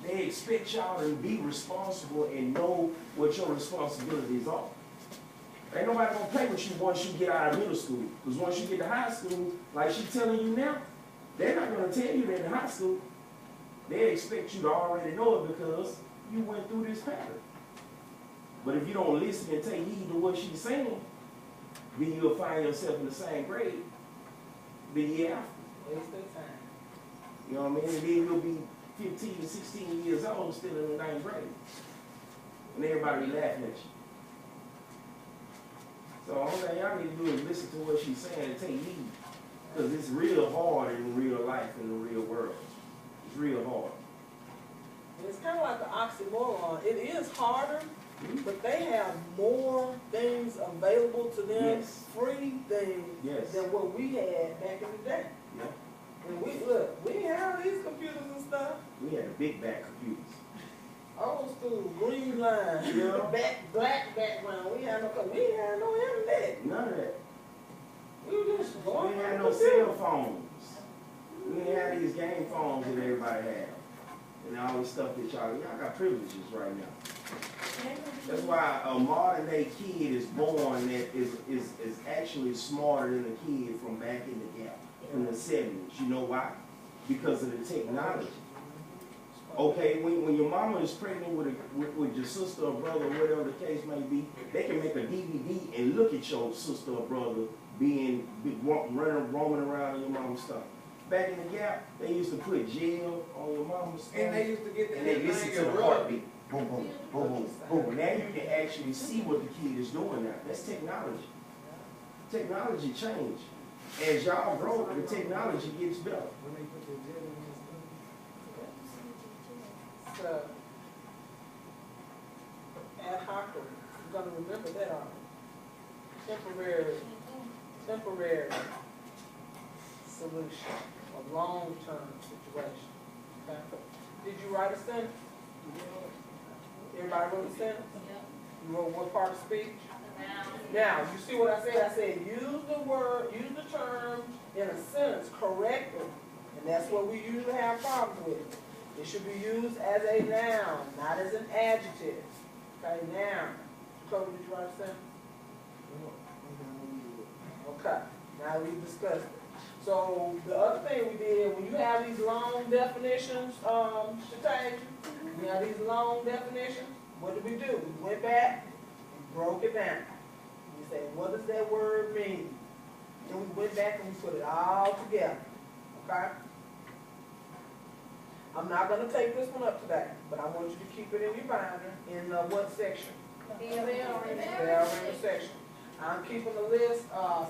They expect y'all to be responsible and know what your responsibilities are. Ain't nobody gonna play with you once you get out of middle school. Because once you get to high school, like she's telling you now, they're not gonna tell you that in high school. They expect you to already know it because you went through this pattern. But if you don't listen and take heed to what she's saying, then you'll find yourself in the same grade the year after. Waste of time. You know what I mean? And then you'll be 15 to 16 years old still in the 9th grade. And everybody be laughing at you. So all that y'all need to do is listen to what she's saying and take heed. Because it's real hard in real life, in the real world. It's real hard. It's kind of like an oxymoron. It is harder, but they have more things available to them, Yes. free things, Yes. than what we had back in the day. Yeah. And we didn't have these computers and stuff. We had the big back computers. Old school, green line, Yeah. black background. We had no internet. None of that. We were just We going didn't have on no the cell phones. We didn't have these game phones that everybody had. And all the stuff that y'all got privileges right now. That's why a modern day kid is born that is actually smarter than a kid from back in the gap, from the 70s. You know why? Because of the technology. Okay, when your mama is pregnant with your sister or brother, whatever the case may be, they can make a DVD and look at your sister or brother roaming around in your mama's stuff. Back in the gap, they used to put gel on your mama's stuff. And they used to get the and they listen to the heartbeat. Boom, boom, boom, boom, boom. Now you can actually see what the kid is doing now. That's technology. Technology change. As y'all grow, the technology gets better. So, ad hoc, you're gonna remember that on temporary solution, a long-term situation. Okay? Did you write a sentence? Everybody wrote a sentence? You wrote what part of speech? Now, you see what I said? I said use the term in a sentence correctly, and that's what we usually have problems with. It should be used as a noun, not as an adjective. Okay, noun. Chloe, did you write a sentence? Okay, now we've discussed it. So the other thing we did, when you have these long definitions, Shatay, you have these long definitions, what did we do? We went back and broke it down. We said, what does that word mean? Then we went back and we put it all together. Okay? I'm not going to take this one up today, but I want you to keep it in your binder in what section? The Bell section. I'm keeping the list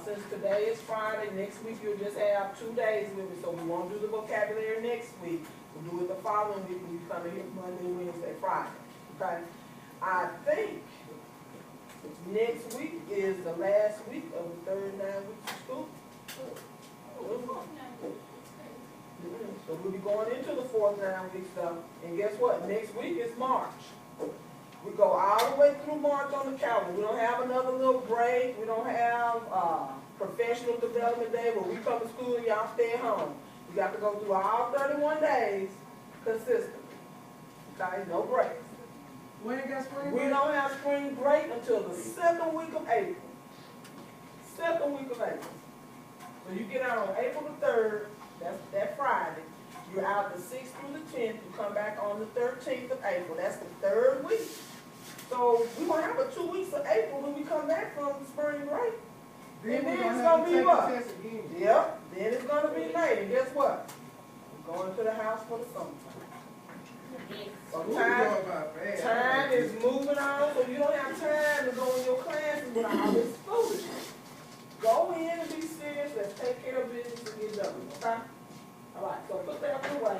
since today is Friday. Next week you'll just have 2 days with me, so we won't do the vocabulary next week. We'll do it the following week when you come in here Monday, Wednesday, Friday. Okay? I think next week is the last week of the third 9 weeks of school. So we'll be going into the fourth 9 weeks though. And guess what? Next week is March. We go all the way through March on the calendar. We don't have another little break. We don't have professional development day where we come to school and y'all stay at home. We got to go through all 31 days consistently. Okay? No breaks. We ain't got spring break? We don't have spring break until the 2nd week of April. 2nd week of April. So you get out on April the 3rd. That's that Friday. You're out the 6th through the 10th. You come back on the 13th of April. That's the 3rd week. So we're going to have a 2 weeks of April when we come back from the spring break. And then it's going to be what? Yep. Then it's going to be May. And guess what? We're going to the house for the summertime. So time is moving on, so you don't have time to go in your classes with all this foolishness. Go in and be serious. Let's take care of business and get done. Okay? All right. So put that away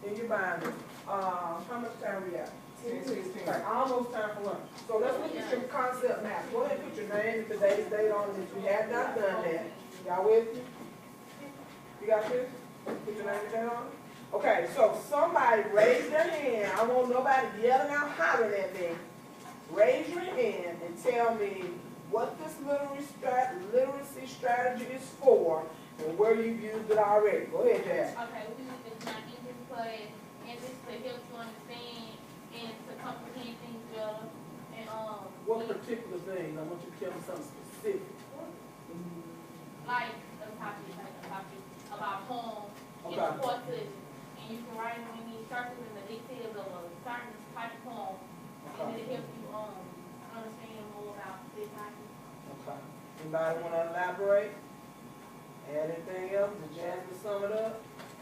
in your binder. How much time we got? 10:16. Right, almost time for lunch. So let's look at your concept map. Go ahead and put your name and today's date on it if you have not done that. Y'all with me? You got this? Put your name and date on it? Okay, so somebody raise their hand. I want nobody yelling out, hollering at me. Raise your hand and tell me what this literacy strategy is for and where you've used it already. Go ahead, Jack. Okay, we use this not in this class, and this to help you understand things. I want you to tell me something specific. Like a topic about poem in Okay. the court session, and you can write on these circles in the details of a certain type of poem, and it'll help you understand more about this topic. Okay. Anybody want to elaborate? Add anything else? Did Jasmine sum it up?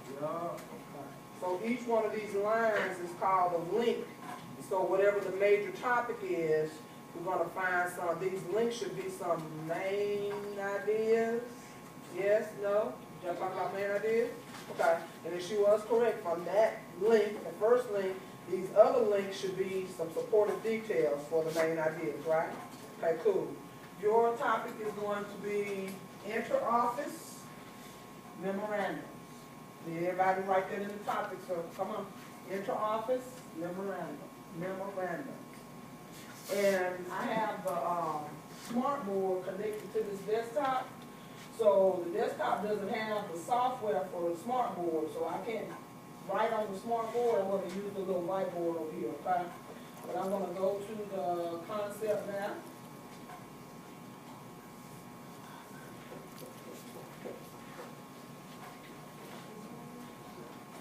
Yeah. Okay. So each one of these lines is called a link. So whatever the major topic is, we're going to find some. These links should be some main ideas. Yes? No? Y'all talking about main ideas? Okay. And if she was correct, from that link, the first link, these other links should be some supportive details for the main ideas, right? Okay, cool. Your topic is going to be inter-office memorandums. Did everybody write that in the topic? So come on. Inter-office memorandums. And I have the smart board connected to this desktop. So the desktop doesn't have the software for the smart board, so I can't write on the smart board. I'm going to use the little whiteboard over here, okay? But I'm going to go to the concept map.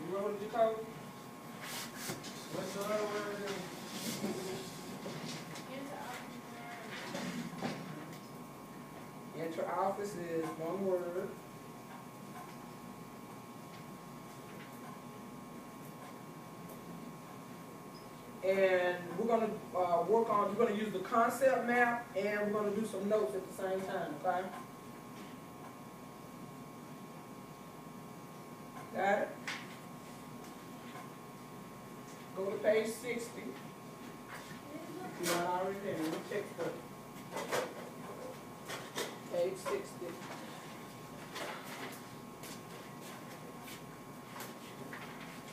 You wrote your code? What's the other word again? Inter-office is one word. And we're going to work on, we're going to use the concept map, and we're going to do some notes at the same time, okay? Got it? Go to page 60. If you're not already there, let me check the page 60.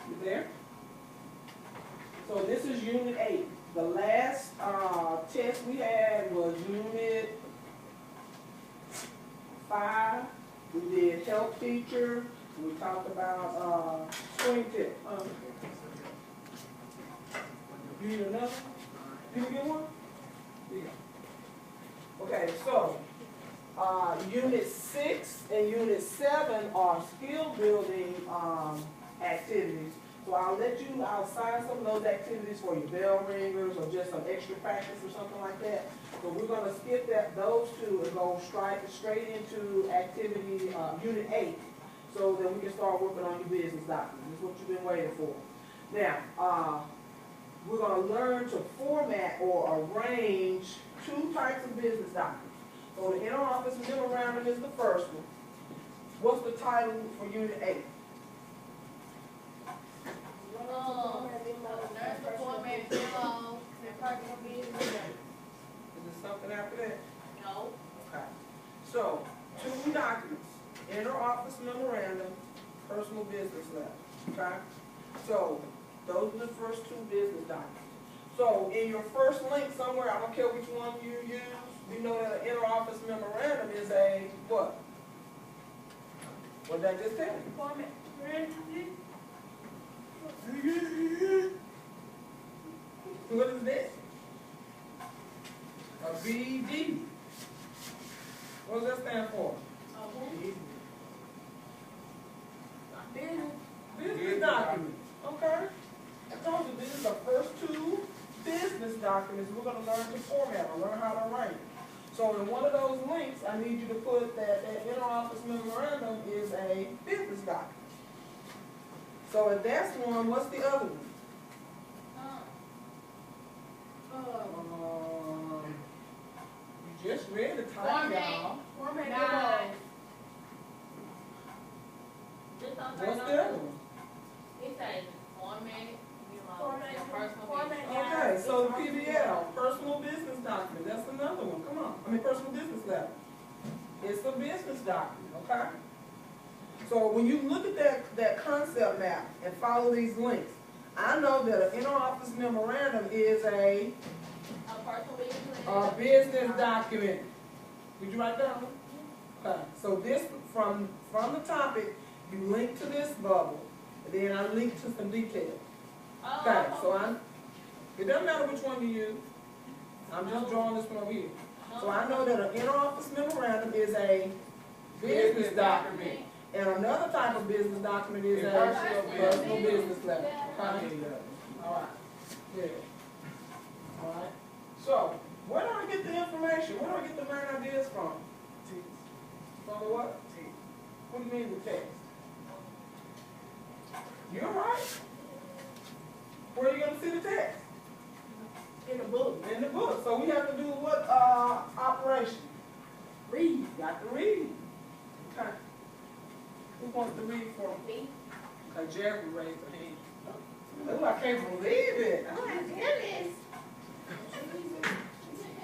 You there? So this is unit 8. The last test we had was unit 5. We did health feature. We talked about screen tip. You need another? Did you get one? Yeah. Okay, so unit 6 and unit 7 are skill building activities. So I'll assign some of those activities for your bell ringers or just some extra practice or something like that. But we're going to skip those two and go straight into activity unit 8 so that we can start working on your business document. This is what you've been waiting for. Now, we're going to learn to format or arrange 2 types of business documents. So the inter-office memorandum is the first one. What's the title for unit 8? Format memo and personal business. Is there something after that? No. Okay. So, 2 documents, inter-office memorandum, personal business letter, okay? So, those are the first 2 business documents. So, in your first link somewhere, I don't care which one you use, you know that an inter-office memorandum is a what? What did I just tell you? Format. What is this? A BD. What does that stand for? Business document. Okay. I told you this is the first 2 business documents we're going to learn to format or learn how to write. So in one of those links, I need you to put that inter-office memorandum is a business document. So if that's one, what's the other one? You just read the title, y'all. Format memo. What's the other one? It says format memo Format- and personal format- business. Okay, so the PBL, personal business document, that's another one, come on. I mean, personal business letter. It's a business document, okay? So when you look at that concept map and follow these links, I know that an inter-office memorandum is a business document. Did you write that one? Okay, so this, from the topic, you link to this bubble, and then I link to some details. Okay, so it doesn't matter which one you use. I'm just drawing this one over here. So I know that an inter-office memorandum is a business document, and another type of business document is a personal business letter. Okay? All right, good. All right, so, where do I get the information? Where do I get the main ideas from? From the what? What do you mean the text? You're right. Where are you gonna see the text? In the book. In the book. So we have to do what, operation? Read. Got to read. Okay. Who wants to read for me? Okay, Jerry raised her hand. Oh, I can't believe it. Oh my goodness.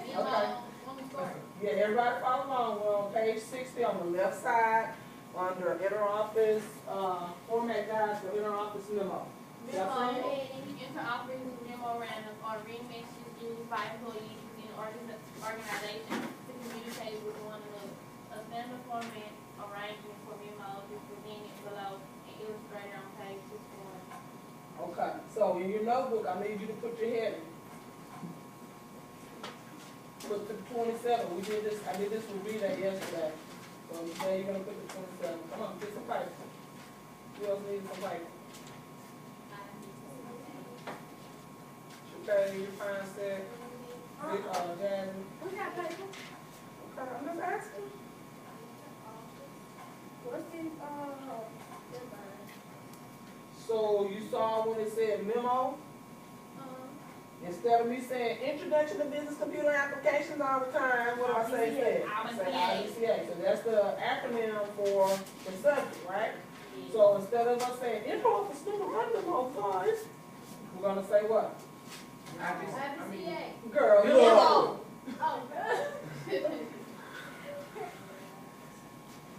Okay. Yeah, everybody follow along. We're on page 60 on the left side under inter-office, format guide for inter-office memo. Inter-office memorandum or written messages used by employees within organization to communicate with one another. A standard format arrangement for memos is presented below and illustrated on page 61. Okay, so in your notebook, I need you to put your heading. Put the 27. We did this. I did this with Rita yesterday. So today you're gonna put the 27. Come on, get some paper. Who else needs some paper? Okay, you fine, said. Jasmine. We got paper. Okay, I'm just asking. What's this, So you saw when it said memo? Instead of me saying introduction to business computer applications all the time, what do I say instead? I say IBCA. So that's the acronym for the subject, right? So instead of us saying inter-office memorandum, oh guys, we're gonna say what? IBCA. Girl, Memo. Oh,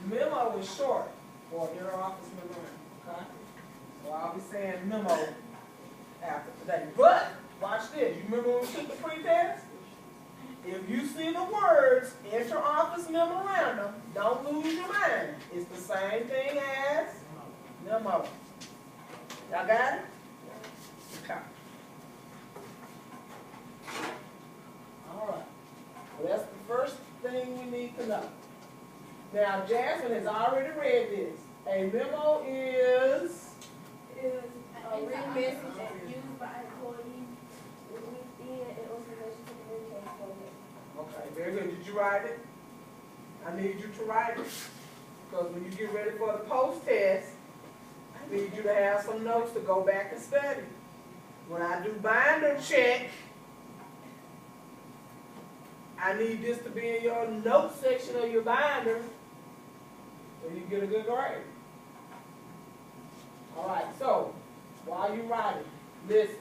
memo is short for inter-office memorandum, okay? So I'll be saying memo after today. But watch this. You remember when we took the pre-test? If you see the words inter-office memorandum, don't lose your mind. It's the same thing as memo. Y'all got it? Okay. All right. Well, that's the first thing we need to know. Now, Jasmine has already read this. A memo is A written message used by employees within an organization to communicate with. okay, very good. Did you write it? I need you to write it. Because when you get ready for the post-test, I need you to have some notes to go back and study. When I do binder check, I need this to be in your note section of your binder so you get a good grade. All right, so while you're writing, listen.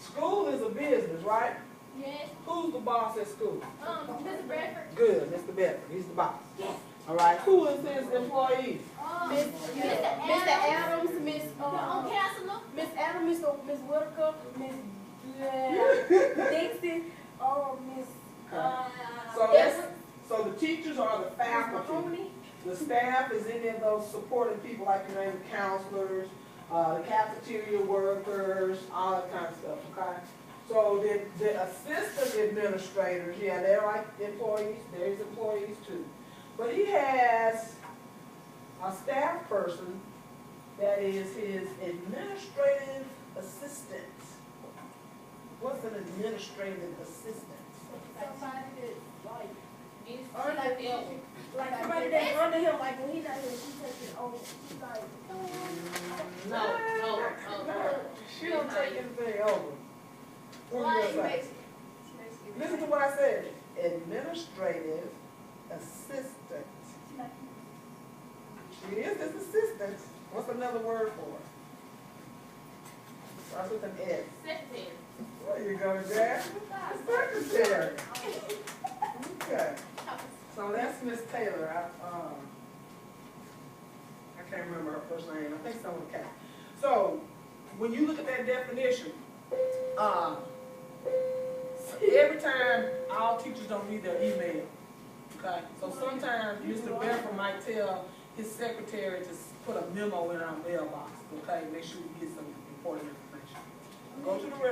School is a business, right? yes, Who's the boss at school? Mr. Bradford. Good, Mr. Bedford. He's the boss. Yes. All right, who is his employees? Mr. Adams, Miss Counselor. Miss Adams, Miss Whitaker, Miss Dixon, Miss So the teachers are the faculty. Mahoney. The staff is any of those supporting people like your name, the counselors, the cafeteria workers, all that kind of stuff, okay? So the assistant administrators, yeah, they're like employees, there's employees too. But he has a staff person that is his administrative assistant. What's an administrative assistant? Somebody that's like, It's under like him, like somebody that's under him, like when he's not here, she takes it over. She's like, No. She don't take anything over. What like, you gonna say? Listen to what I said. Administrative assistant. She is his assistant. What's another word for her? Starts with an S. Secretary. There you go, Jack. Secretary. Okay. So that's Miss Taylor. I can't remember her first name. I think someone can. So when you look at that definition, every time all teachers don't read their email. Okay. So sometimes Mr. Bedford might tell his secretary to put a memo in our mailbox. Okay. Make sure we get some important information. Go to the